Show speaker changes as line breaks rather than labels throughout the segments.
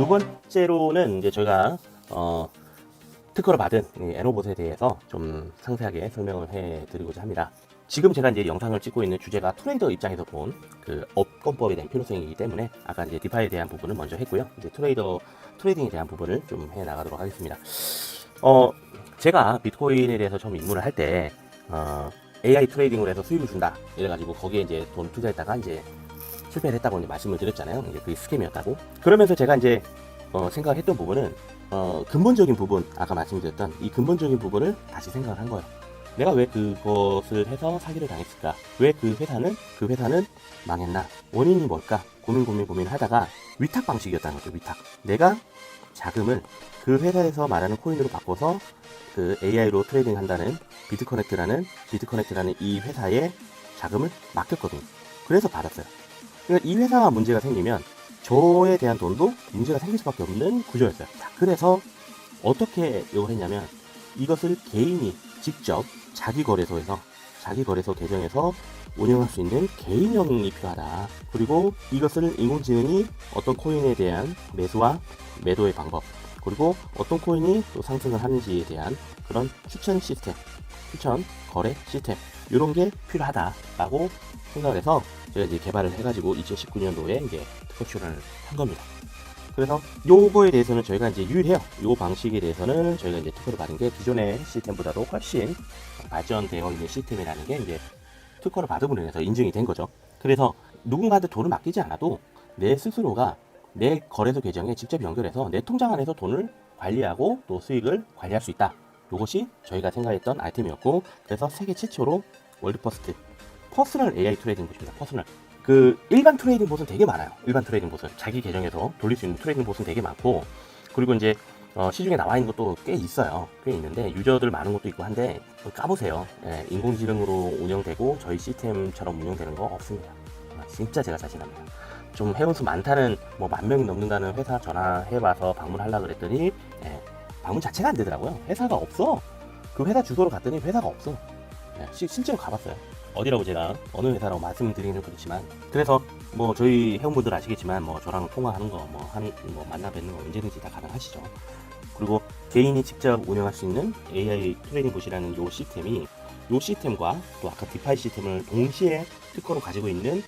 두 번째로는 이제 저희가 특허를 받은 애로봇에 대해서 좀 상세하게 설명을 해드리고자 합니다. 지금 제가 이제 영상을 찍고 있는 주제가 트레이더 입장에서 본 그 업권법에 대한 필요성이기 때문에 아까 이제 디파이에 대한 부분을 먼저 했고요. 이제 트레이딩에 대한 부분을 좀 해 나가도록 하겠습니다. 제가 비트코인에 대해서 처음 입문을 할 때 AI 트레이딩으로 해서 수익을 준다 이래가지고 거기에 이제 돈 투자했다가 이제 실패를 했다고 이제 말씀을 드렸잖아요. 이제 그게 스캠이었다고. 그러면서 제가 이제 생각했던 부분은 근본적인 부분, 아까 말씀드렸던 이 근본적인 부분을 다시 생각을 한 거예요. 내가 왜 그것을 해서 사기를 당했을까? 왜 그 회사는 망했나? 원인이 뭘까? 고민하다가 위탁 방식이었다는 거죠. 위탁. 내가 자금을 그 회사에서 말하는 코인으로 바꿔서 그 AI로 트레이딩 한다는 비트커넥트라는 이 회사에 자금을 맡겼거든요. 그래서 받았어요. 그러니까 이 회사가 문제가 생기면 저에 대한 돈도 문제가 생길 수밖에 없는 구조였어요. 자, 그래서 어떻게 이걸 했냐면 이것을 개인이 직접 자기 거래소 계정에서 운영할 수 있는 개인형이 필요하다. 그리고 이것을 인공지능이 어떤 코인에 대한 매수와 매도의 방법, 그리고 어떤 코인이 또 상승을 하는지에 대한 그런 추천 거래 시스템, 이런 게 필요하다라고 생각을 해서 제가 이제 개발을 해가지고 2019년도에 이제 특허 출원을 한 겁니다. 그래서 요거에 대해서는 저희가 이제 유일해요. 요 방식에 대해서는 저희가 이제 특허를 받은 게 기존의 시스템보다도 훨씬 발전되어 있는 시스템이라는 게 이제 특허를 받음으로 인해서 인증이 된 거죠. 그래서 누군가한테 돈을 맡기지 않아도 내 스스로가 내 거래소 계정에 직접 연결해서 내 통장 안에서 돈을 관리하고 또 수익을 관리할 수 있다. 이것이 저희가 생각했던 아이템이었고, 그래서 세계 최초로 월드 퍼스트 퍼스널 AI 트레이딩 봇입니다. 퍼스널. 그 일반 트레이딩 봇은 되게 많아요. 일반 트레이딩 봇은 자기 계정에서 돌릴 수 있는 트레이딩 봇은 되게 많고, 그리고 이제 시중에 나와 있는 것도 꽤 있어요. 꽤 있는데 유저들 많은 것도 있고 한데 까보세요. 예, 인공지능으로 운영되고 저희 시스템처럼 운영되는 거 없습니다. 진짜 제가 자신합니다. 좀 회원수 많다는 뭐 10,000명이 넘는다는 회사 전화해봐서 방문하려고 그랬더니 방문 자체가 안 되더라고요. 회사가 없어. 그 회사 주소로 갔더니 회사가 없어. 실제로 가봤어요. 어디라고 제가 어느 회사라고 말씀드리는 그렇지만, 그래서 뭐 저희 회원분들 아시겠지만 뭐 저랑 통화하는 거 뭐 만나 뵙는 거 언제든지 다 가능하시죠. 그리고 개인이 직접 운영할 수 있는 AI 트레이딩 봇이라는 요 시스템과 또 아까 디파이 시스템을 동시에 특허로 가지고 있는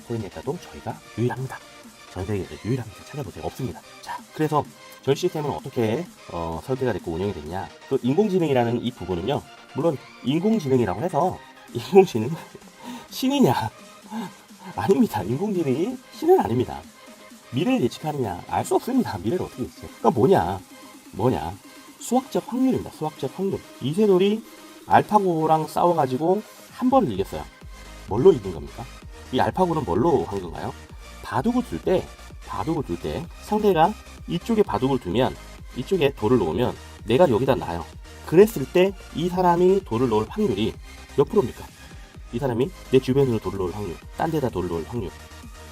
코인에서도 저희가 유일합니다. 전 세계에서 유일합니다. 찾아보세요. 없습니다. 자, 그래서 저희 시스템은 어떻게 설계가 됐고 운영이 됐냐. 또 인공지능이라는 이 부분은요, 물론 인공지능이라고 해서 인공지능 신이냐? 아닙니다. 인공지능이 신은 아닙니다. 미래를 예측하느냐? 알 수 없습니다. 미래를 어떻게 예측해? 그러니까 뭐냐? 수학적 확률입니다. 수학적 확률. 이세돌이 알파고랑 싸워가지고 한 번을 이겼어요. 뭘로 이긴 겁니까? 이 알파고는 뭘로 한 건가요? 바둑을 둘 때 상대가 이쪽에 바둑을 두면, 이쪽에 돌을 놓으면 내가 여기다 놔요. 그랬을 때 이 사람이 돌을 놓을 확률이 몇 프로입니까? 이 사람이 내 주변으로 돌을 놓을 확률, 딴 데다 돌을 놓을 확률.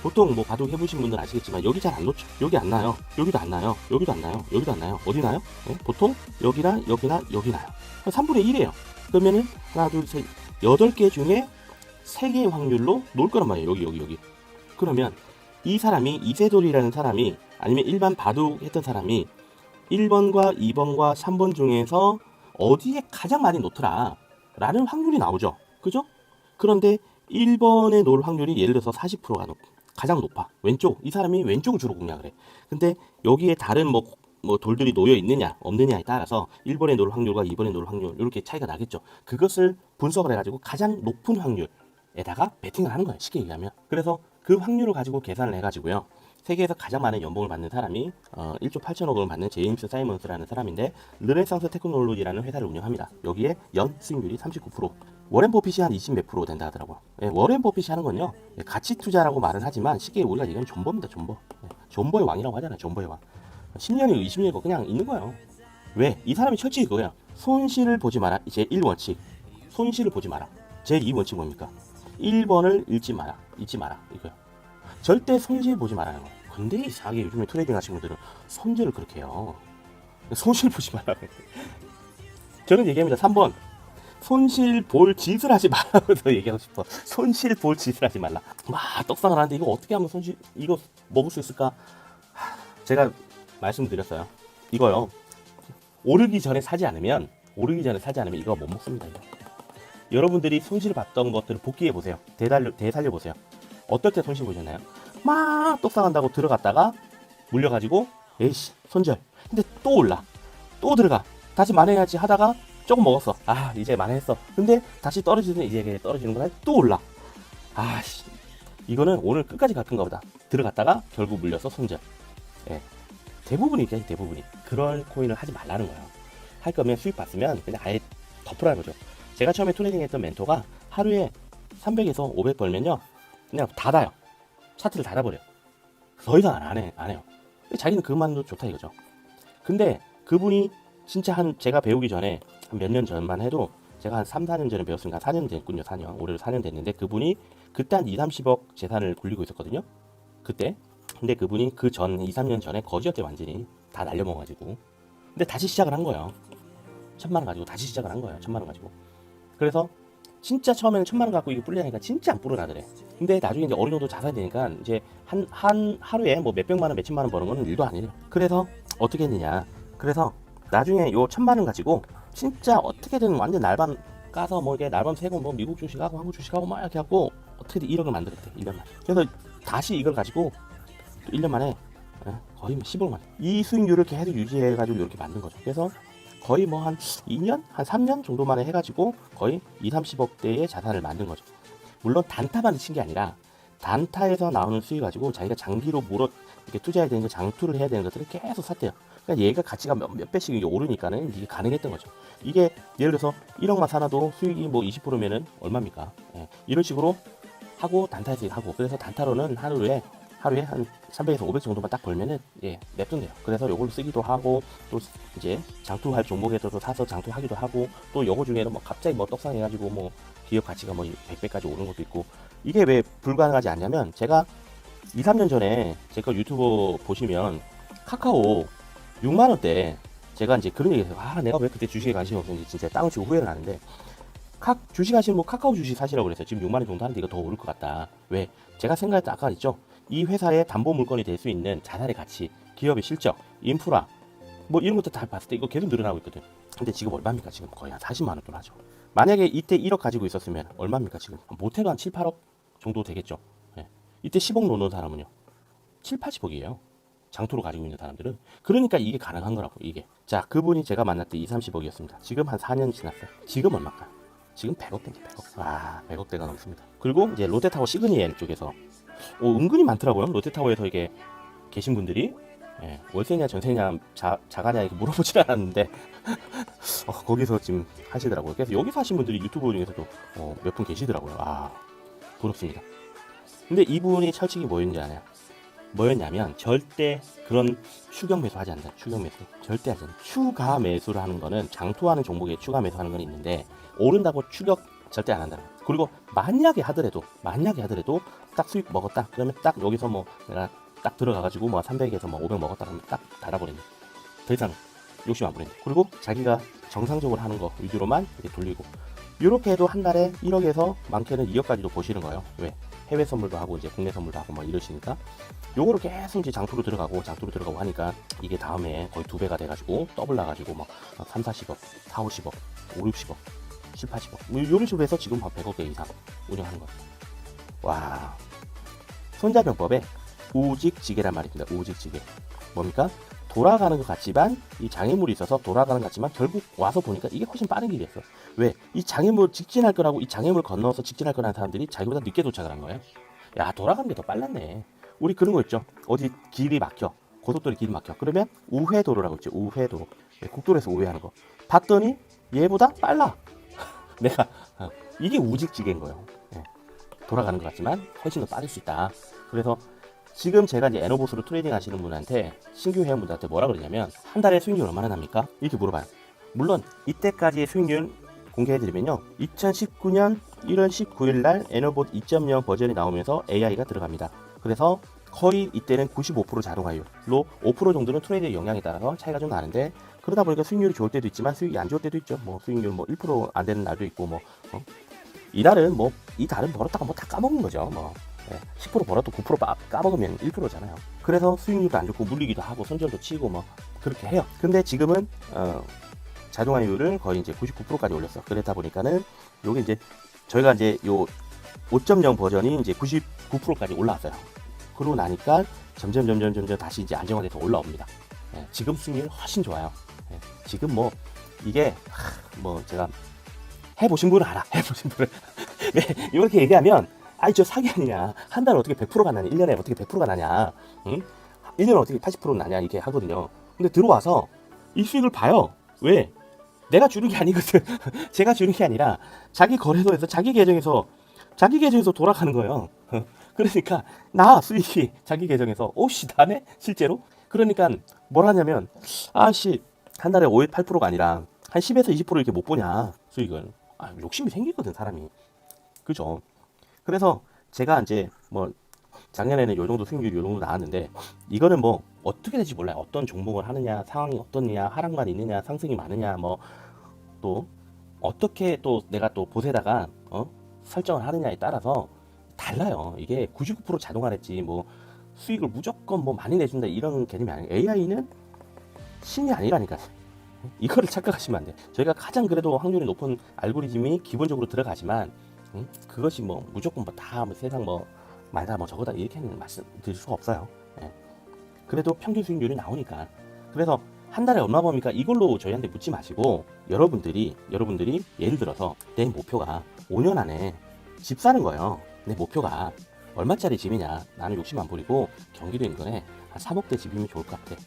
보통 뭐 바둑 해보신 분들은 아시겠지만 여기 잘 안 놓죠. 여기 안 나요. 여기도 안 나요. 여기도 안 나요. 여기도 안 나요. 어디 나요? 네? 보통 여기나 여기 나요. 3분의 1이에요. 그러면은 하나, 둘, 셋, 8개 중에 3개의 확률로 놓을 거란 말이에요. 여기. 그러면 이 사람이 이세돌이라는 사람이, 아니면 일반 바둑 했던 사람이 1번과 2번과 3번 중에서 어디에 가장 많이 놓더라 라는 확률이 나오죠. 그죠? 그런데 1번에 놓을 확률이 예를 들어서 40%가 가장 높아. 왼쪽. 이 사람이 왼쪽을 주로 공략을 해. 근데 여기에 다른 뭐 돌들이 놓여 있느냐 없느냐에 따라서 1번에 놓을 확률과 2번에 놓을 확률, 이렇게 차이가 나겠죠. 그것을 분석을 해가지고 가장 높은 확률에다가 베팅을 하는 거예요. 쉽게 얘기하면. 그래서 그 확률을 가지고 계산을 해가지고요, 세계에서 가장 많은 연봉을 받는 사람이 1조 8천억 원을 받는 제임스 사이먼스라는 사람인데, 르네상스 테크놀로지라는 회사를 운영합니다. 여기에 연 수익률이 39%. 워렌 버핏이 한 20 몇 프로 된다 하더라고요. 워렌 버핏이 하는 건요, 가치 투자라고 말은 하지만 쉽게 우리가 얘기하면 존버입니다. 존버의 왕이라고 하잖아요. 존버의 왕. 10년이고 20년이고 그냥 있는 거예요. 왜? 이 사람이 철칙이 그거야. 손실을 보지 마라. 제 1원칙. 손실을 보지 마라. 제 2원칙 뭡니까? 1번을 잊지 마라. 이거요. 절대 손실 보지 말아요. 근데 이상하게 요즘에 트레이딩 하시는 분들은 손실을 그렇게 해요. 손실 보지 말라고. 저는 얘기합니다. 3번. 손실 볼 짓을 하지 말라고 더 얘기하고 싶어. 손실 볼 짓을 하지 말라. 막 떡상을 하는데 이거 어떻게 하면 이거 먹을 수 있을까? 제가 말씀드렸어요. 이거요. 오르기 전에 사지 않으면 이거 못 먹습니다. 이거. 여러분들이 손실 봤던 것들을 복귀해 보세요. 되살려 보세요. 어떨 때 손실 보셨나요? 막 떡상한다고 들어갔다가 물려가지고 에이씨 손절. 근데 또 올라. 또 들어가. 다시 만회해야지 하다가 조금 먹었어. 아 이제 만회했어. 근데 다시 떨어지는 이제 떨어지는 거다. 또 올라. 아씨 이거는 오늘 끝까지 갈 건가 보다. 들어갔다가 결국 물려서 손절. 예. 대부분이 그런 코인을 하지 말라는 거예요. 할 거면 수익 봤으면 그냥 아예 덮으라는 거죠. 제가 처음에 트레이딩 했던 멘토가 하루에 300에서 500 벌면요 그냥 닫아요. 차트를 닫아버려요. 더 이상 안 해요. 자기는 그것만도 좋다 이거죠. 근데 그분이 진짜 제가 배우기 전에 한 몇 년 전만 해도 제가 한 3, 4년 전에 배웠으니까 4년 됐군요. 4년. 올해로 4년 됐는데 그분이 그때 한 2, 30억 재산을 굴리고 있었거든요. 그때. 근데 그분이 그 전 2, 3년 전에 거지였대 완전히. 다 날려먹어가지고. 근데 다시 시작을 한 거예요. 1000만원 가지고 다시 시작을 한 거예요. 1000만원 가지고. 그래서 진짜 처음에는 1000만원 갖고 이거 불리하니까 진짜 안 불어나더래. 근데 나중에 이제 어느 정도 자산이 되니까 이제 한 하루에 뭐 몇백만원, 몇천만원 버는 거는 일도 아니에요. 그래서 어떻게 했느냐. 그래서 나중에 요 1000만원 가지고 진짜 어떻게든 완전 날밤 까서 뭐 이게 날밤 새고 뭐 미국 주식하고 한국 주식하고 막 이렇게 하고 어떻게든 1억을 만들었대. 1년 만에. 그래서 다시 이걸 가지고 1년 만에 거의 15억 만에 이 수익률을 계속 유지해가지고 이렇게 만든 거죠. 그래서 거의 뭐 한 2년? 한 3년 정도 만에 해가지고 거의 2, 30억대의 자산을 만든 거죠. 물론 단타만 친 게 아니라 단타에서 나오는 수익 가지고 자기가 장기로 이렇게 투자해야 되는 거, 장투를 해야 되는 것들을 계속 샀대요. 그러니까 얘가 가치가 몇 배씩 오르니까는 이게 가능했던 거죠. 이게 예를 들어서 1억만 사놔도 수익이 뭐 20%면은 얼마입니까? 예, 이런 식으로 하고 단타에서 하고 그래서 단타로는 하루에 한 300에서 500 정도만 딱 벌면은 냅둔대요. 그래서 요걸로 쓰기도 하고 또 이제 장투할 종목에서도 사서 장투하기도 하고 또 요거 중에는 뭐 갑자기 뭐 떡상해가지고 뭐 기업 가치가 뭐 100배까지 오른 것도 있고 이게 왜 불가능하지 않냐면 제가 2, 3년 전에 제가 유튜브 보시면 카카오 6만원대 제가 이제 그런 얘기 해서 내가 왜 그때 주식에 관심이 없었는지 진짜 땅을 치고 후회를 하는데 주식 하시면 뭐 카카오 주식 사시라고 그랬어요. 지금 6만원 정도 하는데 이거 더 오를 것 같다. 왜? 제가 생각했던 아까 있죠. 이 회사의 담보 물건이 될 수 있는 자산의 가치, 기업의 실적, 인프라 뭐 이런 것도 다 봤을 때 이거 계속 늘어나고 있거든. 근데 지금 얼마입니까? 지금 거의 한 40만 원 돈 하죠. 만약에 이때 1억 가지고 있었으면 얼마입니까? 지금 못해도 한 7, 8억 정도 되겠죠. 예. 이때 10억 놓는 사람은요 7, 80억이에요. 장토로 가지고 있는 사람들은. 그러니까 이게 가능한 거라고. 이게 자 그분이 제가 만날 때 2, 30억이었습니다. 지금 한 4년 지났어요. 지금 얼마일까? 지금 100억대인데 100억. 100억대가 넘습니다. 그리고 이제 롯데타워 시그니엘 쪽에서 은근히 많더라고요. 롯데타워에서 이게 계신 분들이 월세냐 전세냐 자가냐 이렇게 물어보질 않았는데 거기서 지금 하시더라고요. 그래서 여기서 하신 분들이 유튜버 중에서도 몇 분 계시더라고요. 부럽습니다. 근데 이분이 철칙이 뭐였냐면 절대 그런 추격 매수 하지 않는다. 추격 매수 절대 하지 않는다. 추가 매수를 하는 거는 장투하는 종목에 추가 매수하는 건 있는데 오른다고 추격 절대 안 한다. 그리고 만약에 하더라도 딱 수익 먹었다. 그러면 딱 여기서 뭐 내가 딱 들어가가지고 뭐 300에서 뭐 500 먹었다 그러면 딱 닫아버리네. 더 이상 욕심 안 부린다. 그리고 자기가 정상적으로 하는 거 위주로만 이렇게 돌리고 이렇게 해도 한 달에 1억에서 많게는 2억까지도 보시는 거예요. 왜? 해외 선물도 하고 이제 국내 선물도 하고 막 이러시니까 요거를 계속 이제 장투로 들어가고 하니까 이게 다음에 거의 2배가 돼가지고 더블 나가지고 막 3, 40억, 4, 50억, 5, 60억, 7, 80억 뭐 이런 식으로 해서 지금 한 100억대 이상 운영하는 거예요. 와, 손자병법에 우직지게란 말이 있습니다. 우직지게 뭡니까? 돌아가는 것 같지만 이 장애물이 있어서 돌아가는 것 같지만 결국 와서 보니까 이게 훨씬 빠른 길이었어. 왜? 이 장애물 직진할 거라고 이 장애물 건너서 직진할 거라는 사람들이 자기보다 늦게 도착을 한 거예요. 야, 돌아가는 게 더 빨랐네. 우리 그런 거 있죠. 어디 길이 막혀. 고속도로 길이 막혀. 그러면 우회도로라고 있죠. 우회도로. 국도로에서 우회하는 거. 봤더니 얘보다 빨라. 내가 이게 우직지게인 거예요. 돌아가는 것 같지만 훨씬 더 빠를 수 있다. 그래서 지금 제가 이제 에너보스로 트레이딩 하시는 분한테 신규 회원분들한테 뭐라 그러냐면 한 달에 수익률 얼마나 납니까? 이렇게 물어봐요. 물론 이때까지의 수익률 공개해드리면요 2019년 1월 19일 날 에너봇 2.0 버전이 나오면서 AI가 들어갑니다. 그래서 거의 이때는 95% 자동화율로 5% 정도는 트레이드의 영향에 따라서 차이가 좀 나는데 그러다 보니까 수익률이 좋을 때도 있지만 수익이 안 좋을 때도 있죠. 뭐 수익률 뭐 1% 안 되는 날도 있고 이달은 이 달은 벌었다가 뭐 다 까먹은 거죠. 10% 벌어도 9% 까먹으면 1%잖아요. 그래서 수익률도 안 좋고 물리기도 하고 손절도 치고 뭐 그렇게 해요. 근데 지금은 자동화율을 거의 이제 99%까지 올렸어. 그러다 보니까는 요게 이제 저희가 이제 요 5.0 버전이 이제 99%까지 올라왔어요. 그러고 나니까 점점 다시 이제 안정화돼서 올라옵니다. 예, 지금 수익률 훨씬 좋아요. 예, 지금 뭐 이게 뭐 제가 해보신 분은 알아. 해보신 분은 네, 이렇게 얘기하면 아이 저 사기 아니냐, 한 달에 어떻게 100%가 나냐, 1년에 어떻게 100%가 나냐, 응? 1년에 어떻게 80% 나냐 이렇게 하거든요. 근데 들어와서 이 수익을 봐요. 왜? 내가 주는 게 아니거든. 제가 주는 게 아니라 자기 거래소에서 자기 계정에서 돌아가는 거예요. 그러니까 나 수익이 자기 계정에서 오씨 나네 실제로. 그러니까 뭘 하냐면 아씨 한 달에 5, 8%가 아니라 한 10에서 20% 이렇게 못 보냐 수익을. 아, 욕심이 생기거든 사람이. 그죠? 그래서 제가 이제 뭐 작년에는 요 정도 수익률이 요 정도 나왔는데 이거는 뭐 어떻게 될지 몰라요. 어떤 종목을 하느냐, 상황이 어떻느냐, 하락만 있느냐, 상승이 많으냐, 뭐 또 어떻게 또 내가 또 보세다가 설정을 하느냐에 따라서 달라요. 이게 99% 자동화랬지 뭐 수익을 무조건 뭐 많이 내준다 이런 개념이 아니에요. AI는 신이 아니라니까. 이거를 착각하시면 안 돼. 저희가 가장 그래도 확률이 높은 알고리즘이 기본적으로 들어가지만 그것이 뭐 무조건 뭐 다 뭐 세상 뭐 많다 뭐 적어다 이렇게는 말씀드릴 수가 없어요. 예. 그래도 평균 수익률이 나오니까. 그래서 한 달에 얼마 법니까 이걸로 저희한테 묻지 마시고 여러분들이 예를 들어서 내 목표가 5년 안에 집 사는 거예요. 내 목표가 얼마짜리 집이냐. 나는 욕심 안 부리고 경기도 인근에 한 3억대 집이면 좋을 것 같아.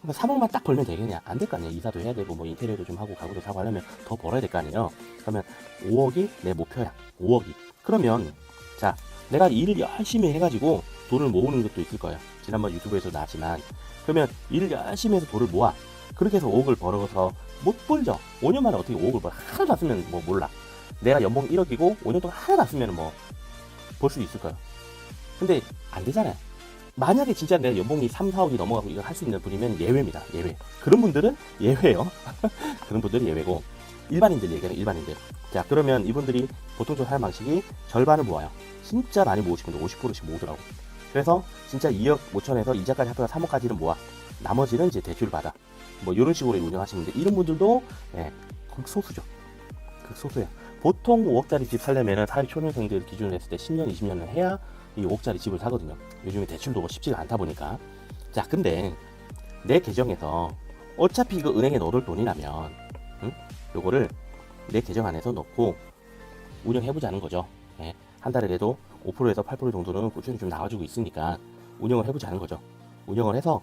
그러니까 3억만 딱 벌면 되겠냐? 안 될 거 아니에요. 이사도 해야 되고 뭐 인테리어도 좀 하고 가구도 사고 하려면 더 벌어야 될 거 아니에요. 그러면 5억이 내 목표야. 5억이. 그러면 자 내가 일을 열심히 해가지고 돈을 모으는 것도 있을 거예요. 지난번 유튜브에서 나왔지만 그러면 일을 열심히 해서 돈을 모아. 그렇게 해서 5억을 벌어서 못 벌죠. 5년 만에 어떻게 5억을 벌어. 하나도 안 쓰면 뭐 몰라. 내가 연봉 1억이고 5년 동안 하나도 안 쓰면 뭐 벌 수 있을 거예요. 근데 안 되잖아요. 만약에 진짜 내가 연봉이 3, 4억이 넘어가고 이걸 할 수 있는 분이면 예외입니다. 예외. 그런 분들은 예외예요. 그런 분들은 예외고 일반인들 얘기하는 일반인들. 자 그러면 이분들이 보통 좀 하는 방식이 절반을 모아요. 진짜 많이 모으시면 50%씩 모으더라고. 그래서 진짜 2억 5천에서 이자까지 합해서 3억까지는 모아. 나머지는 이제 대출 받아. 뭐 이런 식으로 운영하시는데 이런 분들도 예, 극소수죠. 극소수예요. 보통 5억짜리 집 살려면은 사회 초년생들 기준으로 했을 때 10년, 20년을 해야 이 5억짜리 집을 사거든요. 요즘에 대출도 뭐 쉽지가 않다 보니까. 자, 근데 내 계정에서 어차피 이거 은행에 넣어둘 돈이라면, 요거를 내 계정 안에서 넣고 운영해보자는 거죠. 예, 한 달에 그래도 5%에서 8% 정도는 꾸준히 좀 나와주고 있으니까 운영을 해보자는 거죠. 운영을 해서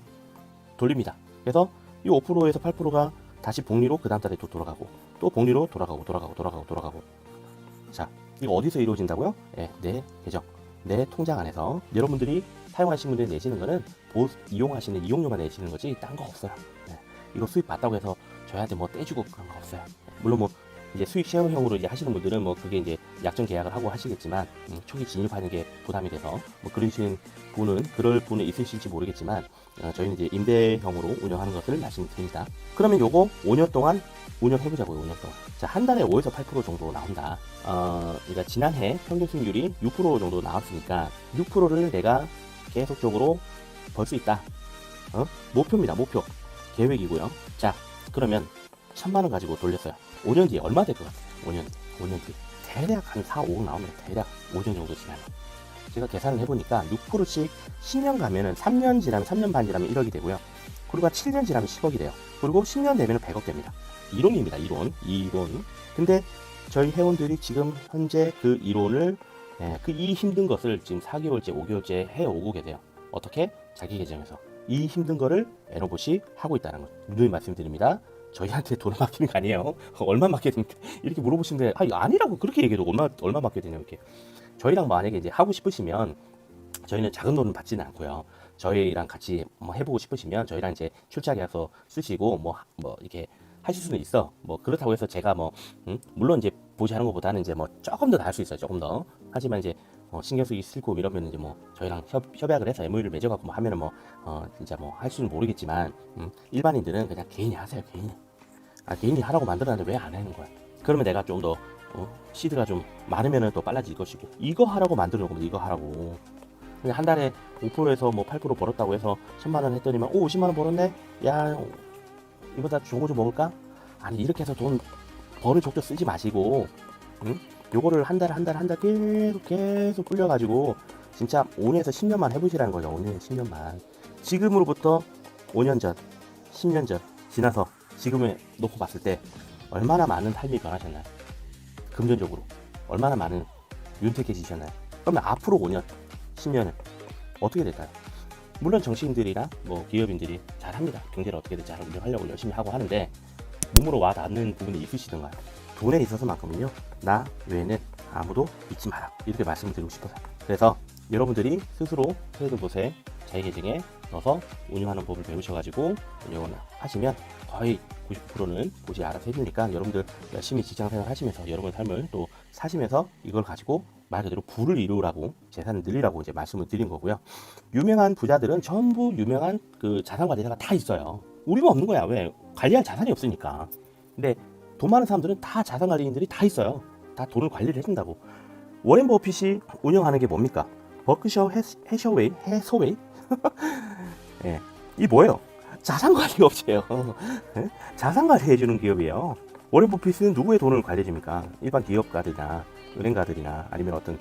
돌립니다. 그래서 이 5%에서 8%가 다시 복리로 그 다음 달에 또 돌아가고 또 복리로 돌아가고. 자, 이거 어디서 이루어진다고요? 예, 내 계정, 내 통장 안에서 여러분들이 사용하시는 분들이 내시는 거는 이용하시는 이용료만 내시는 거지 딴 거 없어요. 예, 이거 수익 받다고 해서 저희한테 뭐 떼주고 그런 거 없어요. 물론 뭐 이제 수익 쉐어형으로 이제 하시는 분들은 뭐 그게 이제 약정 계약을 하고 하시겠지만 초기 진입하는 게 부담이 돼서 뭐 그러신 분은 그럴 분은 있으실지 모르겠지만 저희는 이제 임대형으로 운영하는 것을 말씀드립니다. 그러면 요거 5년 동안 운영해보자고요. 5년 동안. 자, 한 달에 5에서 8% 정도 나온다. 그러니까 지난해 평균 수익률이 6% 정도 나왔으니까 6%를 내가 계속적으로 벌 수 있다. 목표입니다. 목표. 계획이고요. 자, 그러면 1000만 원 가지고 돌렸어요. 5년 뒤에 얼마 될 것 같아요? 5년 뒤에. 대략 한 4, 5억 나오면 대략 5년 정도 지나면. 제가 계산을 해보니까 6%씩 10년 가면은 3년 지나면 3년 반 지나면 1억이 되고요. 그리고 7년 지나면 10억이 돼요. 그리고 10년 되면 100억 됩니다. 이론입니다. 이론. 근데 저희 회원들이 지금 현재 그 이론을 이 힘든 것을 지금 4개월째, 5개월째 해오고 계세요. 어떻게? 자기 계정에서. 이 힘든 거를 에너봇이 하고 있다는 거. 늘 말씀드립니다. 저희한테 돈을 맡기는 거 아니에요. 얼마 맡겨야 됩니까? 이렇게 물어보시는데 아니라고 그렇게 얘기해도 얼마 맡겨야 되냐 이렇게. 저희랑 만약에 이제 하고 싶으시면 저희는 작은 돈은 받지는 않고요. 저희랑 같이 뭐 해보고 싶으시면 저희랑 이제 출자 계약서 쓰시고 뭐 이렇게 하실 수는 있어. 뭐 그렇다고 해서 제가 뭐 물론 이제 보시하는 것보다는 이제 뭐 조금 더 나을 수 있어요. 조금 더. 하지만 이제 신경 쓰기 싫고 이러면 이제 뭐 저희랑 협약을 해서 MOU를 맺어갖고 뭐 하면은 진짜 뭐 할 수는 모르겠지만 일반인들은 그냥 개인이 하세요. 개인이 하라고 만들었는데 왜 안 하는 거야? 그러면 내가 좀 더 시드가 좀 많으면은 또 빨라질 것이고 이거 하라고 만들어 놓은 거면 이거 하라고 그냥 한 달에 5%에서 뭐 8% 벌었다고 해서 1000만 원 했더니만 오 50만 원 벌었네. 야 이거 다 좋은 거 좀 먹을까? 아니 이렇게 해서 돈 버는 족도 쓰지 마시고, 응? 요거를 한 달 계속 불려가지고 진짜 5년에서 10년만 해보시라는 거죠. 5년에서 10년만. 지금으로부터 5년 전, 10년 전 지나서 지금에 놓고 봤을 때 얼마나 많은 삶이 변하셨나요? 금전적으로 얼마나 많은 윤택해지셨나요? 그러면 앞으로 5년, 10년은 어떻게 될까요? 물론 정치인들이나 뭐 기업인들이 잘합니다. 경제를 어떻게든 잘 운영하려고 열심히 하고 하는데 몸으로 와 닿는 부분이 있으시던가요? 돈에 있어서만큼은요, 나 외에는 아무도 믿지 마라, 이렇게 말씀을 드리고 싶어서. 그래서 여러분들이 스스로 트레이드봇에 자기 계정에 넣어서 운영하는 법을 배우셔가지고 운영을 하시면 거의 90%는 보지 알아서 해주니까 여러분들 열심히 직장생활 하시면서 여러분의 삶을 또 사시면서 이걸 가지고 말 그대로 부를 이루라고, 재산을 늘리라고 이제 말씀을 드린 거고요. 유명한 부자들은 전부 유명한 그 자산관리사가 다 있어요. 우리만 없는 거야. 왜? 관리할 자산이 없으니까. 근데 돈 많은 사람들은 다 자산관리인들이 다 있어요. 다 돈을 관리를 해준다고. 워렌 버핏이 운영하는 게 뭡니까? 버크셔 해서웨이? 예, 이 뭐예요? 자산관리 업체예요. 예? 자산관리 해주는 기업이에요. 워렌 버핏은 누구의 돈을 관리해줍니까? 일반 기업가들이나 은행가들이나 아니면 어떤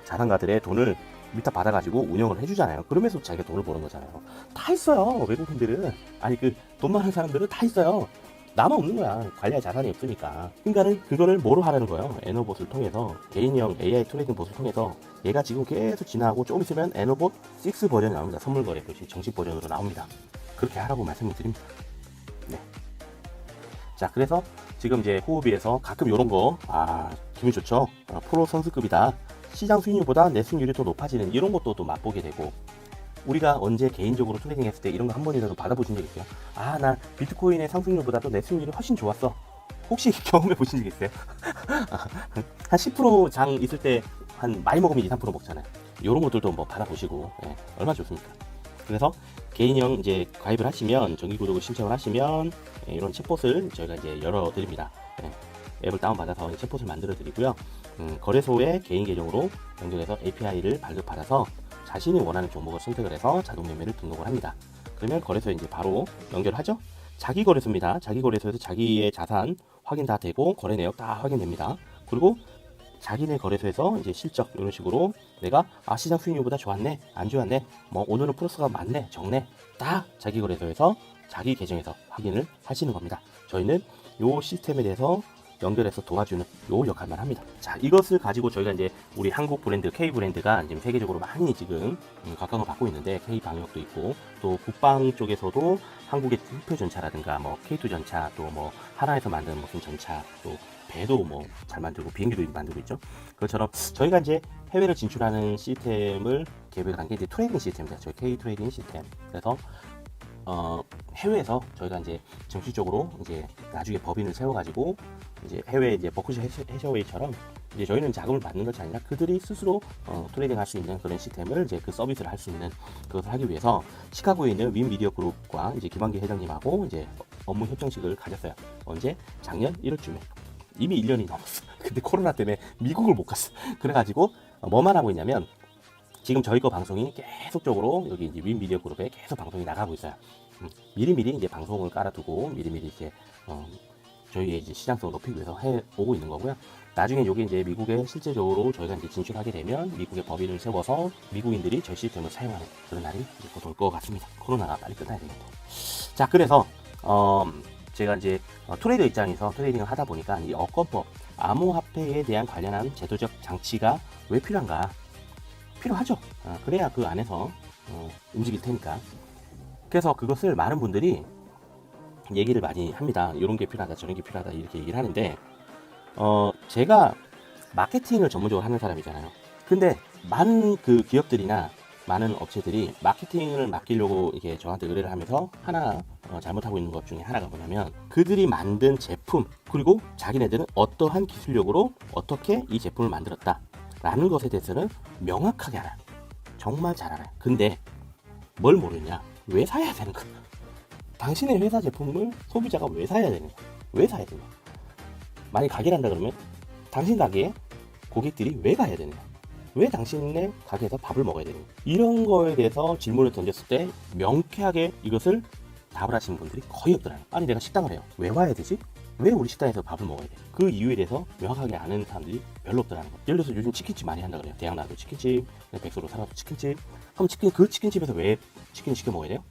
자산가들의 돈을 위탁 받아가지고 운영을 해주잖아요. 그러면서 자기가 돈을 버는 거잖아요. 다 있어요. 외국인들은. 아니 그 돈 많은 사람들은 다 있어요. 나만 없는 거야. 관리할 자산이 없으니까. 그러니까는 그거를 뭐로 하라는 거예요? 애너봇을 통해서, 개인형 AI 트레이딩 봇을 통해서. 얘가 지금 계속 진화하고 조금 있으면 애너봇 6 버전이 나옵니다. 선물거래 표시 정식 버전으로 나옵니다. 그렇게 하라고 말씀을 드립니다. 네. 자, 그래서 지금 이제 호흡이에서 가끔 이런 거, 기분 좋죠? 프로 선수급이다. 시장 수익률보다 내 수익률이 더 높아지는 이런 것도 또 맛보게 되고, 우리가 언제 개인적으로 트레이딩 했을 때 이런 거 한 번이라도 받아보신 적 있어요? 나 비트코인의 상승률보다도 내 수익률이 훨씬 좋았어. 혹시 경험해 보신 적 있어요? 한 10%장 있을 때 한 많이 먹으면 2, 3% 먹잖아요. 이런 것들도 뭐 받아보시고, 얼마나 좋습니까? 그래서 개인형 이제 가입을 하시면, 정기구독을 신청을 하시면 이런 챗봇을 저희가 이제 열어드립니다. 앱을 다운받아서 챗봇을 만들어 드리고요. 거래소의 개인 계정으로 연결해서 API를 발급받아서 자신이 원하는 종목을 선택을 해서 자동 매매를 등록을 합니다. 그러면 거래소에 이제 바로 연결하죠. 자기 거래소입니다. 자기 거래소에서 자기의 자산 확인 다 되고 거래 내역 다 확인됩니다. 그리고 자기네 거래소에서 이제 실적 이런 식으로 내가 시장 수익률보다 좋았네, 안 좋았네, 뭐 오늘은 플러스가 많네, 적네, 다 자기 거래소에서 자기 계정에서 확인을 하시는 겁니다. 저희는 요 시스템에 대해서 연결해서 도와주는 요 역할만 합니다. 자, 이것을 가지고 저희가 이제 우리 한국 브랜드 K 브랜드가 지금 세계적으로 많이 지금 각광을 받고 있는데, K 방역도 있고 또 국방 쪽에서도 한국의 휘표 전차라든가 뭐 K2 전차, 또 뭐 하나에서 만든 무슨 전차, 또 배도 뭐 잘 만들고 비행기도 만들고 있죠. 그것처럼 저희가 이제 해외를 진출하는 시스템을 계획을 한 게 이제 트레이딩 시스템입니다. 저희 K 트레이딩 시스템. 그래서 해외에서 저희가 이제 정식적으로 이제 나중에 법인을 세워가지고 이제 해외 이제 버크셔 해셔웨이처럼 이제 저희는 자금을 받는 것이 아니라 그들이 스스로 트레이딩 할 수 있는 그런 시스템을 이제 그 서비스를 할 수 있는 그것을 하기 위해서 시카고에 있는 윈 미디어 그룹과 이제 김한기 회장님하고 이제 업무 협정식을 가졌어요. 언제? 작년 1월쯤에. 이미 1년이 넘었어. 근데 코로나 때문에 미국을 못 갔어. 그래가지고 뭐만 하고 있냐면, 지금 저희 거 방송이 계속적으로 여기 이제 윈 미디어 그룹에 계속 방송이 나가고 있어요. 미리미리 이제 방송을 깔아두고 미리미리 이제 저희의 이제 시장성을 높이기 위해서 해 오고 있는 거고요. 나중에 여기 이제 미국에 실제적으로 저희가 이제 진출하게 되면 미국의 법인을 세워서 미국인들이 저희 시스템을 사용하는 그런 날이 이제 곧 올 것 같습니다. 코로나가 빨리 끝나야 되겠다. 자, 그래서 제가 이제 트레이더 입장에서 트레이딩을 하다 보니까 이 어권법, 암호화폐에 대한 관련한 제도적 장치가 왜 필요한가? 필요하죠. 그래야 그 안에서 움직일 테니까. 그래서 그것을 많은 분들이 얘기를 많이 합니다. 이런 게 필요하다, 저런 게 필요하다, 이렇게 얘기를 하는데, 제가 마케팅을 전문적으로 하는 사람이잖아요. 근데 많은 그 기업들이나 많은 업체들이 마케팅을 맡기려고 이렇게 저한테 의뢰를 하면서 하나 잘못하고 있는 것 중에 하나가 뭐냐면, 그들이 만든 제품, 그리고 자기네들은 어떠한 기술력으로 어떻게 이 제품을 만들었다 라는 것에 대해서는 명확하게 알아요. 정말 잘 알아요. 근데 뭘 모르냐? 왜 사야 되는 거야? 당신의 회사 제품을 소비자가 왜 사야 되는 거야? 왜 사야 되는 거야? 만약 가게를 한다 그러면 당신 가게에 고객들이 왜 가야 되는 거야? 왜 당신네 가게에서 밥을 먹어야 되니? 이런 거에 대해서 질문을 던졌을 때 명쾌하게 이것을 답을 하시는 분들이 거의 없더라고요. 아니 내가 식당을 해요. 왜 와야 되지? 왜 우리 식당에서 밥을 먹어야 돼? 그 이유에 대해서 명확하게 아는 사람들이 별로 없더라는 거예요. 예를 들어서 요즘 치킨집 많이 한다 그래요. 대학 나도 치킨집, 백수로 살아도 치킨집. 그럼 그 치킨집에서 왜 치킨을 시켜 먹어야 돼요?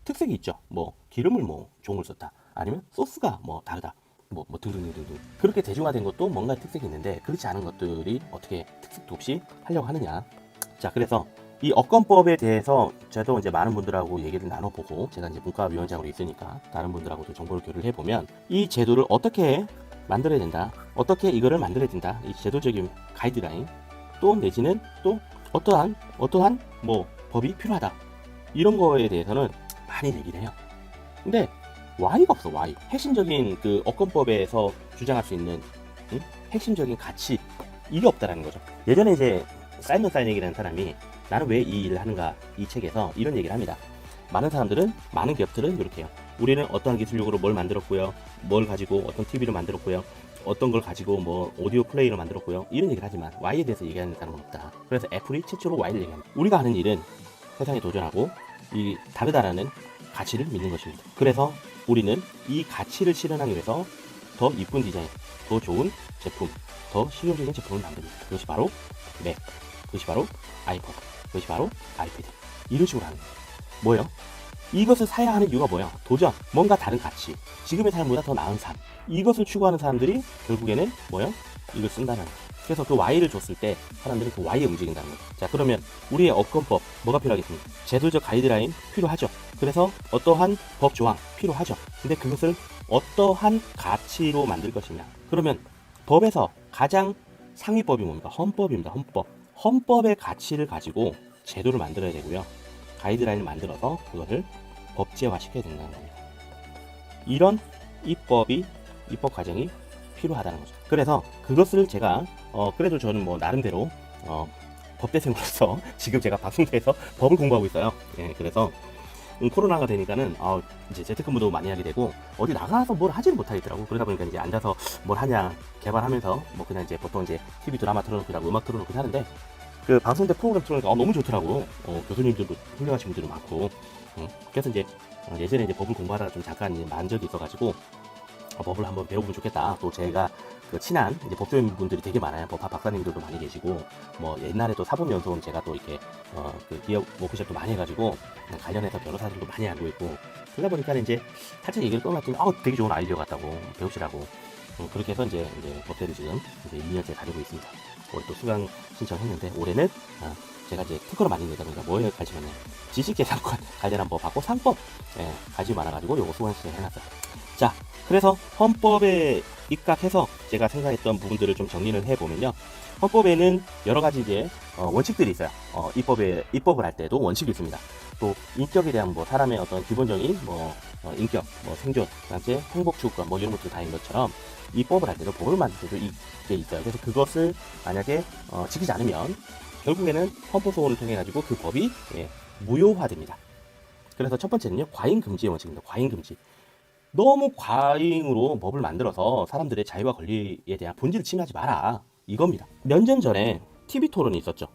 특색이 있죠. 뭐 기름을 뭐 좋은 걸 썼다. 아니면 소스가 뭐 다르다. 뭐 등등등등. 그렇게 대중화된 것도 뭔가 특색이 있는데 그렇지 않은 것들이 어떻게 특색도 없이 하려고 하느냐. 자, 그래서 이 업권법에 대해서 저도 이제 많은 분들하고 얘기를 나눠보고 제가 이제 문과위원장으로 있으니까 다른 분들하고도 정보를 교류를 해보면 이 제도를 어떻게 만들어야 된다, 어떻게 이거를 만들어야 된다, 이 제도적인 가이드라인 또 내지는 또 어떠한 뭐 법이 필요하다 이런 거에 대해서는 많이 얘기를 해요. 근데 Y가 없어. Y 핵심적인 그 업권법에서 주장할 수 있는 핵심적인 가치 이게 없다라는 거죠. 예전에 이제 사이먼 사이넥이라는 사람이 나는 왜 이 일을 하는가 이 책에서 이런 얘기를 합니다. 많은 사람들은 많은 기업들은 이렇게 해요. 우리는 어떠한 기술 요구로 뭘 만들었고요, 뭘 가지고 어떤 TV를 만들었고요, 어떤 걸 가지고 뭐 오디오 플레이를 만들었고요 이런 얘기를 하지만 Y에 대해서 얘기하는 사람은 없다. 그래서 애플이 최초로 Y를 얘기합니다. 우리가 하는 일은 세상에 도전하고 이 다르다라는 가치를 믿는 것입니다. 그래서 우리는 이 가치를 실현하기 위해서 더 이쁜 디자인, 더 좋은 제품, 더 실용적인 제품을 만듭니다. 그것이 바로 맥, 그것이 바로 아이폰, 그것이 바로 아이패드. 이런 식으로 하는 거예요. 뭐예요? 이것을 사야 하는 이유가 뭐야? 도전, 뭔가 다른 가치, 지금의 삶보다 더 나은 삶. 이것을 추구하는 사람들이 결국에는 뭐예요? 이걸 쓴다는 거예요. 그래서 그 Y를 줬을 때 사람들은 그 Y에 움직인다는 거예요. 자, 그러면 우리의 업권법 뭐가 필요하겠습니까? 제도적 가이드라인 필요하죠. 그래서 어떠한 법 조항 필요하죠. 근데 그것을 어떠한 가치로 만들 것이냐. 그러면 법에서 가장 상위법이 뭡니까? 헌법입니다. 헌법. 헌법의 가치를 가지고 제도를 만들어야 되고요. 가이드라인을 만들어서 그것을 법제화 시켜야 된다는 겁니다. 이런 입법 과정이 필요하다는 거죠. 그래서 그것을 제가 그래도 저는 뭐 나름대로 법대생으로서 지금 제가 방송대에서 법을 공부하고 있어요. 예, 그래서 코로나가 되니까는 이제 재택근무도 많이 하게 되고 어디 나가서 뭘 하지는 못하겠더라고. 그러다 보니까 이제 앉아서 뭘 하냐 개발하면서 뭐 그냥 이제 보통 이제 TV 드라마 틀어놓고 음악 틀어놓고 하는데 그 방송대 프로그램 틀어놓으니까 너무 좋더라고. 교수님들도 훌륭하신 분들도 많고. 그래서 이제 예전에 이제 법을 공부하다가 좀 잠깐 이제 만 적이 있어가지고 법을 한번 배워보면 좋겠다. 또 제가 그 친한 이제 법조인 분들이 되게 많아요. 법학 박사님들도 많이 계시고, 뭐 옛날에 또 사법연수원 제가 또 이렇게 그 기업 워크숍도 많이 해가지고 관련해서 변호사들도 많이 알고 있고, 그러다 보니까 이제 살짝 얘기를 꺼냈더니 되게 좋은 아이디어 같다고 배우시라고. 그렇게 해서 이제 법대를 지금 이제 2년째 다니고 있습니다. 올해 또 수강 신청했는데 올해는 제가 이제 특허를 많이 내다 보니까 뭐에 관심 많냐, 지식재산권 관련한 법하고 상법 관심이 많아가지고 요거 수강 신청해놨어요. 자, 그래서 헌법에 입각해서 제가 생각했던 부분들을 좀 정리를 해보면요. 헌법에는 여러 가지 이제 원칙들이 있어요. 입법을 할 때도 원칙이 있습니다. 또 인격에 대한 뭐 사람의 어떤 기본적인 인격, 생존, 그다음에 행복 추구권 이런 것들 다 있는 것처럼 입법을 할 때도 법을 만들 때도 이게 있어요. 그래서 그것을 만약에 지키지 않으면 결국에는 헌법 소원을 통해 가지고 그 법이 무효화됩니다. 그래서 첫 번째는요, 과잉 금지의 원칙입니다. 과잉 금지. 너무 과잉으로 법을 만들어서 사람들의 자유와 권리에 대한 본질을 침해하지 마라, 이겁니다. 몇 년 전에 TV 토론이 있었죠.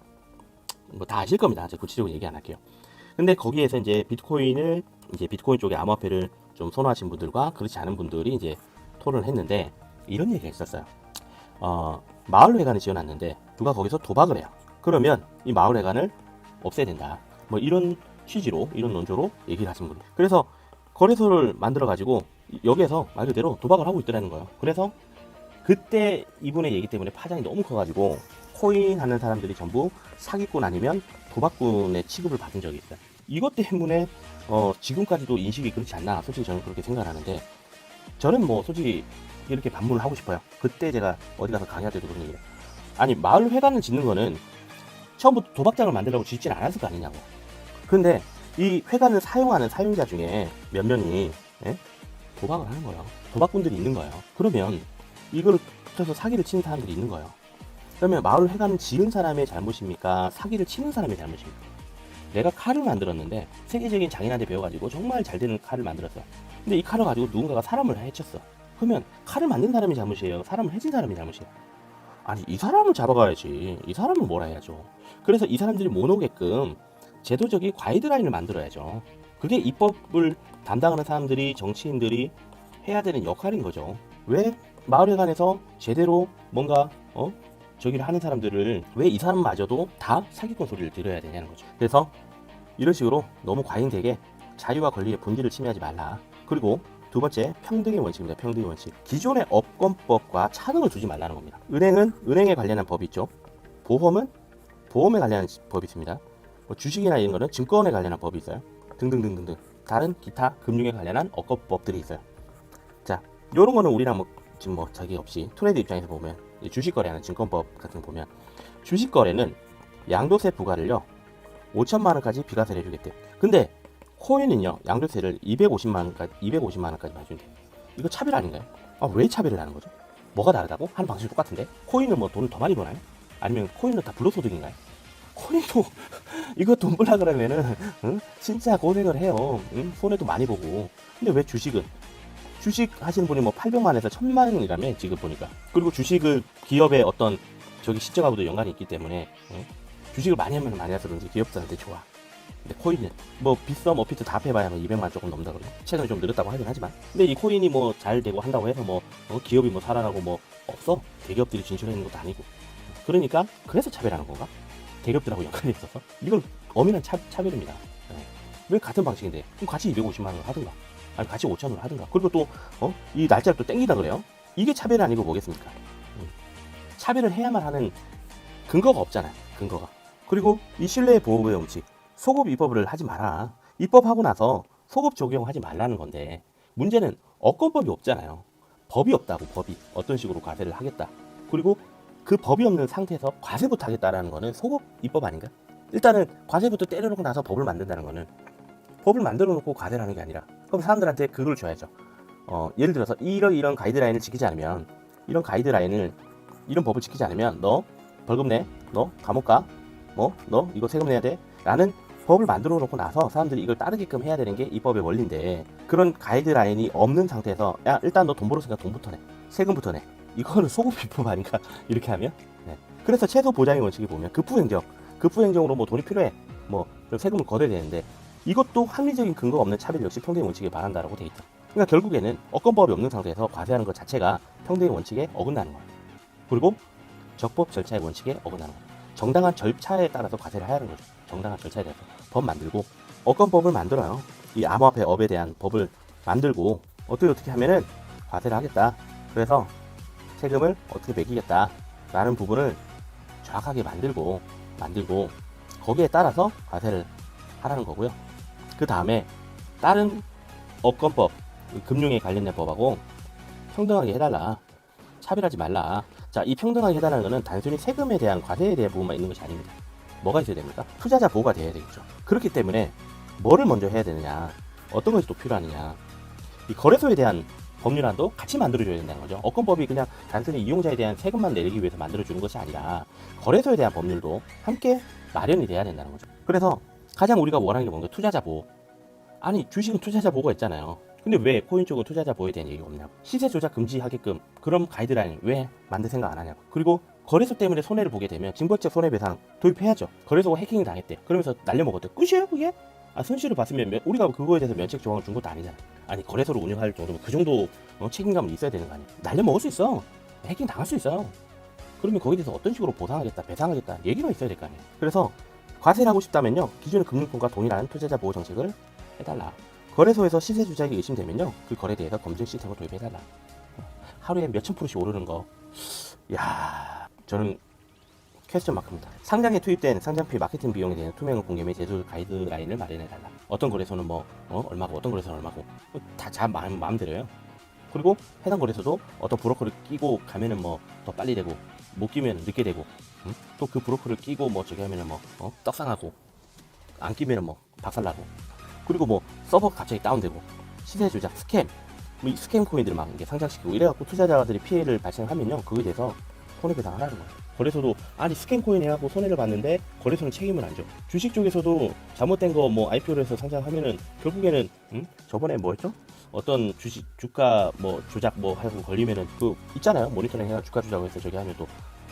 뭐 다 아실 겁니다. 제가 구체적으로 얘기 안 할게요. 근데 거기에서 이제 비트코인 쪽에 암호화폐를 좀 선호하신 분들과 그렇지 않은 분들이 이제 토론을 했는데 이런 얘기가 있었어요. 마을회관을 지어놨는데 누가 거기서 도박을 해요. 그러면 이 마을회관을 없애야 된다. 뭐 이런 취지로, 이런 논조로 얘기를 하신 분들. 그래서 거래소를 만들어 가지고 여기에서 말 그대로 도박을 하고 있더라는 거예요. 그래서 그때 이분의 얘기 때문에 파장이 너무 커가지고 코인 하는 사람들이 전부 사기꾼 아니면 도박꾼의 취급을 받은 적이 있어요. 이것 때문에 지금까지도 인식이 그렇지 않나, 솔직히 저는 그렇게 생각하는데, 저는 뭐 솔직히 이렇게 반문을 하고 싶어요. 그때 제가 어디 가서 강의할 때도 그런 얘기를, 아니 마을 회관을 짓는 거는 처음부터 도박장을 만들려고 짓진 않았을 거 아니냐고. 근데 이 회관을 사용하는 사용자 중에 몇 명이 도박을 하는 거예요. 도박꾼들이 있는 거예요. 그러면 이걸 붙여서 사기를 치는 사람들이 있는 거예요. 그러면 마을 회관을 지은 사람의 잘못입니까? 사기를 치는 사람의 잘못입니까? 내가 칼을 만들었는데 세계적인 장인한테 배워가지고 정말 잘 되는 칼을 만들었어요. 근데 이 칼을 가지고 누군가가 사람을 해쳤어. 그러면 칼을 만든 사람이 잘못이에요? 사람을 해친 사람이 잘못이에요? 아니 이 사람을 잡아가야지. 이 사람을 뭐라 해야죠. 그래서 이 사람들이 못 오게끔 제도적인 가이드라인을 만들어야죠. 그게 입법을 담당하는 사람들이, 정치인들이 해야 되는 역할인 거죠. 왜 마을회관에서 제대로 뭔가 저기를 하는 사람들을 왜 이 사람마저도 다 사기꾼 소리를 들어야 되냐는 거죠. 그래서 이런 식으로 너무 과잉되게 자유와 권리의 본질을 침해하지 말라. 그리고 두 번째, 평등의 원칙입니다. 평등의 원칙. 기존의 업권법과 차등을 두지 말라는 겁니다. 은행은 은행에 관련한 법이 있죠. 보험은 보험에 관련한 법이 있습니다. 뭐 주식이나 이런 거는 증권에 관련한 법이 있어요. 등등등등등. 다른 기타 금융에 관련한 업권법들이 있어요. 자, 이런 거는 우리랑 뭐 지금 뭐 자기 없이 트레이드 입장에서 보면 주식 거래하는 증권법 같은 거 보면 주식 거래는 양도세 부과를요 5천만 원까지 비과세를 해주겠대요. 근데 코인은요 양도세를 250만 원까지 해준대요. 이거 차별 아닌가요? 아, 왜 차별을 하는 거죠? 뭐가 다르다고? 하는 방식이 똑같은데 코인은 뭐 돈을 더 많이 버나요? 아니면 코인은 다 불로소득인가요? 코인도 이거 돈 벌라 그러면은 진짜 고생을 해요. 손해도 많이 보고. 근데 왜 주식은 주식 하시는 분이 뭐 800만에서 1000만 원이라며 지금 보니까. 그리고 주식을 기업의 어떤 저기 시점하고도 연관이 있기 때문에 주식을 많이 하면 많이 해서 그런지 기업들한테 좋아. 근데 코인은 뭐 빗썸 어피트 다 합해봐야 뭐 200만 조금 넘다 그러고 최근에 좀 늘었다고 하긴 하지만 근데 이 코인이 뭐 잘 되고 한다고 해서 뭐 기업이 뭐 살아나고 뭐 없어. 대기업들이 진출해 있는 것도 아니고. 그러니까 그래서 차별하는 건가? 대기업들하고 연관이 있어서 이건 엄연한 차별입니다. 왜 같은 방식인데 그럼 같이 250만 원을 하든가 아니 같이 5천 원을 하든가. 그리고 또 이 날짜를 또 땡기다 그래요. 이게 차별이 아니고 뭐겠습니까? 차별을 해야만 하는 근거가 없잖아요. 근거가. 그리고 이 신뢰 보호의 원칙 소급 입법을 하지 마라. 입법하고 나서 소급 적용하지 말라는 건데 문제는 업권법이 없잖아요. 법이 없다고. 법이 어떤 식으로 과세를 하겠다. 그리고 그 법이 없는 상태에서 과세부터 하겠다라는 거는 소급 입법 아닌가? 일단은 과세부터 때려놓고 나서 법을 만든다는 거는 법을 만들어 놓고 과세를 하는 게 아니라 그럼 사람들한테 그걸 줘야죠. 예를 들어서 이런 가이드라인을 지키지 않으면 이런 가이드라인을 이런 법을 지키지 않으면 너 벌금 내, 너 감옥 가, 너 이거 세금 내야 돼 라는 법을 만들어 놓고 나서 사람들이 이걸 따르게끔 해야 되는 게 이 법의 원리인데 그런 가이드라인이 없는 상태에서 야 일단 너 돈 벌었으니까 돈부터 내, 세금부터 내, 이거는 소급 입법 아닌가? 이렇게 하면 네. 그래서 최소 보장의 원칙이 보면 급부행정으로 뭐 돈이 필요해 뭐 세금을 걷어야 되는데 이것도 합리적인 근거가 없는 차별 역시 평등의 원칙에 반한다라고 돼 있다. 그러니까 결국에는 업권법이 없는 상태에서 과세하는 것 자체가 평등의 원칙에 어긋나는 거야. 그리고 적법 절차의 원칙에 어긋나는 거야. 정당한 절차에 따라서 과세를 해야 하는 거죠. 정당한 절차에 대해서 법 만들고 업권법을 만들어요. 이 암호화폐 업에 대한 법을 만들고 어떻게 하면은 과세를 하겠다. 그래서 세금을 어떻게 매기겠다 라는 부분을 정확하게 만들고 거기에 따라서 과세를 하라는 거고요. 그 다음에 다른 업권법, 금융에 관련된 법하고 평등하게 해달라. 차별하지 말라. 자, 이 평등하게 해달라는 것은 단순히 세금에 대한 과세에 대한 부분만 있는 것이 아닙니다. 뭐가 있어야 됩니까? 투자자 보호가 돼야 되겠죠. 그렇기 때문에 뭐를 먼저 해야 되느냐, 어떤 것이 또 필요하느냐, 이 거래소에 대한 법률안도 같이 만들어줘야 된다는 거죠. 업권법이 그냥 단순히 이용자에 대한 세금만 내리기 위해서 만들어주는 것이 아니라 거래소에 대한 법률도 함께 마련이 돼야 된다는 거죠. 그래서 가장 우리가 원하는 게 뭔가 투자자 보호. 아니 주식은 투자자 보호가 있잖아요. 근데 왜 코인 쪽은 투자자 보호에 대한 얘기가 없냐고. 시세 조작 금지하게끔 그런 가이드라인 왜 만들 생각 안 하냐고. 그리고 거래소 때문에 손해를 보게 되면 징벌적 손해배상 도입해야죠. 거래소가 해킹이 당했대. 그러면서 날려먹었대. 끝이에요 그게? 손실을 봤으면 우리가 그거에 대해서 면책 조항을 준 것도 아니잖아. 아니 거래소를 운영할 정도면 그 정도 책임감은 있어야 되는 거 아니야. 날려먹을 수 있어. 해킹 당할 수 있어. 그러면 거기에 대해서 어떤 식으로 보상하겠다, 배상하겠다 얘기가 있어야 될 거 아니에요. 그래서 과세를 하고 싶다면요, 기존의 금융권과 동일한 투자자 보호 정책을 해달라. 거래소에서 시세 조작이 의심되면요, 그 거래에 대해서 검증 시스템을 도입해달라. 하루에 몇천 프로씩 오르는 거, 야, 저는 퀘스천 마크입니다. 상장에 투입된 상장피 마케팅 비용에 대한 투명한 공개 및 제조 가이드라인을 마련해달라. 어떤 거래소는 얼마고, 어떤 거래소는 얼마고, 다 마음대로요. 그리고 해당 거래소도 어떤 브로커를 끼고 가면은 더 빨리 되고, 못 끼면 늦게 되고, 또 그 브로커를 끼고 저기 하면은 떡상하고, 안 끼면은 박살나고, 그리고 서버 갑자기 다운되고, 시세 조작, 스캠, 이 스캠 코인들을 막 이게 상장시키고 이래갖고 투자자들이 피해를 발생하면요, 그거에 대해서 손해배상을 하라는 거예요. 거래소도 아니 스캠 코인 해갖고 손해를 봤는데 거래소는 책임을 안 져. 주식 쪽에서도 잘못된 거 IPO를 해서 상장하면은 결국에는 저번에 뭐였죠? 어떤 주식 주가 조작 하고 걸리면은 그 있잖아요. 모니터링 해가 주가 조작을 해서 저기 하면 또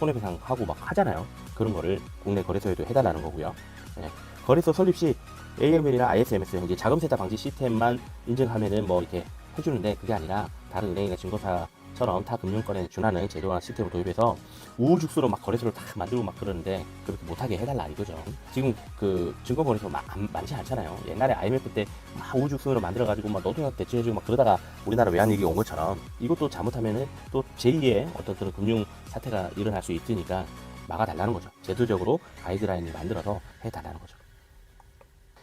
손해배상하고 막 하잖아요. 그런 거를 국내 거래소에도 해달라는 거고요. 예. 거래소 설립 시 AML이나 ISMS 이제 자금세탁 방지 시스템만 인증하면은 뭐 이렇게 해주는데, 그게 아니라 다른 은행이나 증거사처럼 타 금융권에 준하는 제도나 시스템을 도입해서 우후죽순으로 막 거래소를 다 만들고 막 그러는데, 그렇게 못하게 해달라 이거죠. 지금 그 증권거래소 많지 않잖아요. 옛날에 IMF 때 막 우후죽순으로 만들어가지고 막 노동력 대체해주고 막 그러다가 우리나라 외환위기 온 것처럼, 이것도 잘못하면은 또 제2의 어떤 그런 금융 사태가 일어날 수 있으니까 막아달라는 거죠. 제도적으로 가이드라인을 만들어서 해달라는 거죠.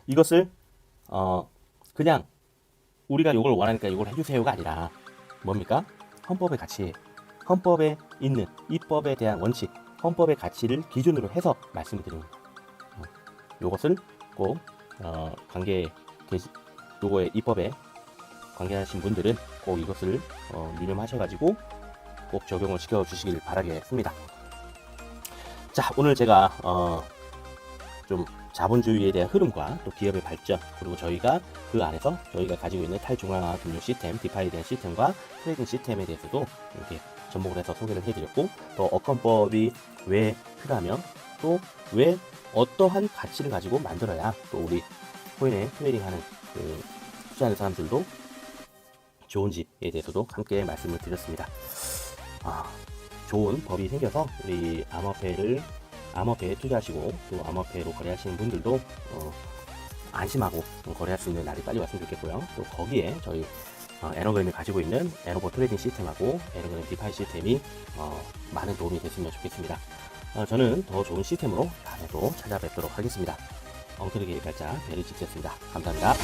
이것을 그냥 우리가 이걸 원하니까 이걸 해주세요가 아니라 뭡니까? 헌법의 가치, 헌법에 있는 입법에 대한 원칙, 헌법의 가치를 기준으로 해서 말씀을 드립니다. 이것을 꼭 요거의 입법에 관계하신 분들은 꼭 이것을 유념하셔가지고 꼭 적용을 시켜주시길 바라겠습니다. 자, 오늘 제가 좀 자본주의에 대한 흐름과 또 기업의 발전, 그리고 저희가 그 안에서 저희가 가지고 있는 탈중앙화 금융 시스템, 디파이에 대한 시스템과 트레이딩 시스템에 대해서도 이렇게 접목을 해서 소개를 해드렸고, 또 어컨법이 왜 필요하며 또 왜 어떠한 가치를 가지고 만들어야 또 우리 코인에 트레이딩하는 그 투자하는 사람들도 좋은지에 대해서도 함께 말씀을 드렸습니다. 좋은 법이 생겨서 우리 암호화폐에 투자하시고 또 암호화폐로 거래하시는 분들도 안심하고 거래할 수 있는 날이 빨리 왔으면 좋겠고요. 또 거기에 저희 에너그램이 가지고 있는 에너버 트레이딩 시스템하고 에너그램 디파이 시스템이 많은 도움이 됐으면 좋겠습니다. 저는 더 좋은 시스템으로 다음에도 찾아뵙도록 하겠습니다. 엉터리게 발자 베리치트였습니다. 감사합니다.